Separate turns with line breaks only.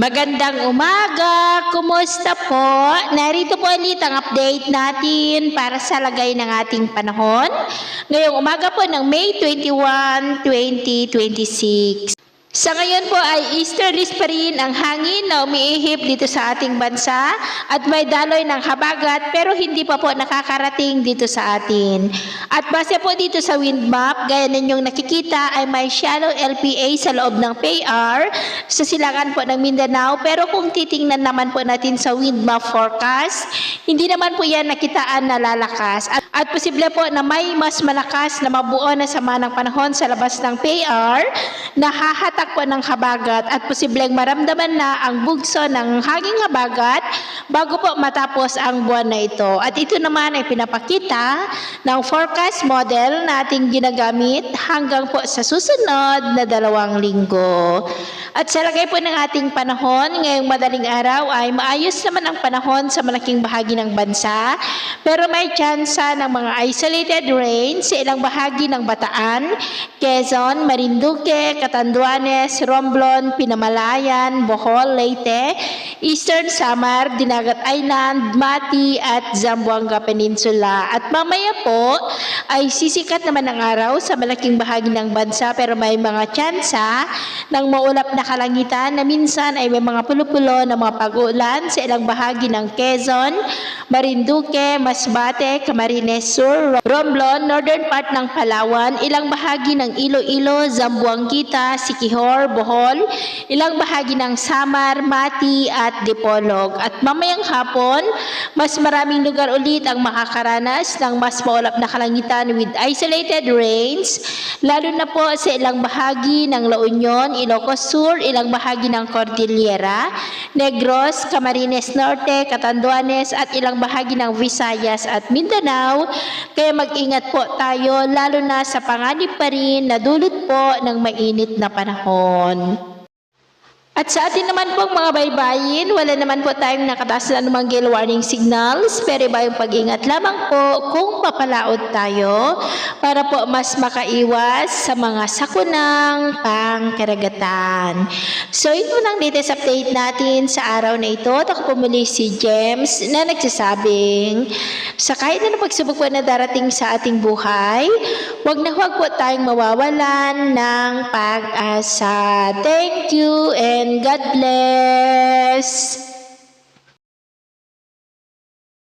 Magandang umaga! Kumusta po? Narito po ulit ang update natin para sa lagay ng ating panahon. Ngayong umaga po ng May 21, 2026. Sa ngayon po ay easterlies pa rin ang hangin na umiihip dito sa ating bansa at may daloy ng habagat pero hindi pa po nakakarating dito sa atin. At base po dito sa wind map, gaya ninyong nakikita ay may shallow LPA sa loob ng PAR sa silangan po ng Mindanao, pero kung titingnan naman po natin sa wind map forecast, hindi naman po yan nakitaan na lalakas. At posible po na may mas malakas na mabuo na sama ng panahon sa labas ng PAR na hahatak po ng habagat at posibleng maramdaman na ang bugso ng hanging habagat bago po matapos ang buwan na ito. At ito naman ay pinapakita ng forecast model na ating ginagamit hanggang po sa susunod na 2 linggo. At sa lagay po ng ating panahon, ngayong madaling araw ay maayos naman ang panahon sa malaking bahagi ng bansa, pero may tsansa ng mga isolated rain sa ilang bahagi ng Bataan, Quezon, Marinduque, Catanduanes, Romblon, Pinamalayan, Bohol, Leyte, Eastern Samar, Dinagat Island, Mati at Zamboanga Peninsula. At mamaya po ay sisikat naman ang araw sa malaking bahagi ng bansa, pero may mga tsansa ng maulap na kalangitan na minsan ay may mga pulo-pulo na mga pag-uulan sa ilang bahagi ng Quezon, Marinduque, Masbate, Camarines Sur, Romblon, northern part ng Palawan, ilang bahagi ng Iloilo, Zamboanguita, Siquijor, Bohol, ilang bahagi ng Samar, Mati at Dipolog. At mamayang hapon, mas maraming lugar ulit ang makakaranas ng mas maulap na kalangitan with isolated rains, lalo na po sa ilang bahagi ng La Union, Ilocos Sur, ilang bahagi ng Cordillera, Negros, Camarines Norte, Catanduanes at ilang bahagi ng Visayas at Mindanao. Kaya mag-ingat po tayo, lalo na sa panganib pa rin na dulot po ng mainit na panahon. At sa atin naman pong mga baybayin, wala naman po tayong nakataas na anumang gale warning signals, pero iba yung pag-ingat lamang po kung papalaot tayo para po mas makaiwas sa mga sakunang pangkaragatan. So yun po ang latest update natin sa araw na ito. Ako po muli si James na nagsasabing sa kahit na pagsubok po na darating sa ating buhay, huwag po tayong mawawalan ng pag-asa. Thank you and God bless.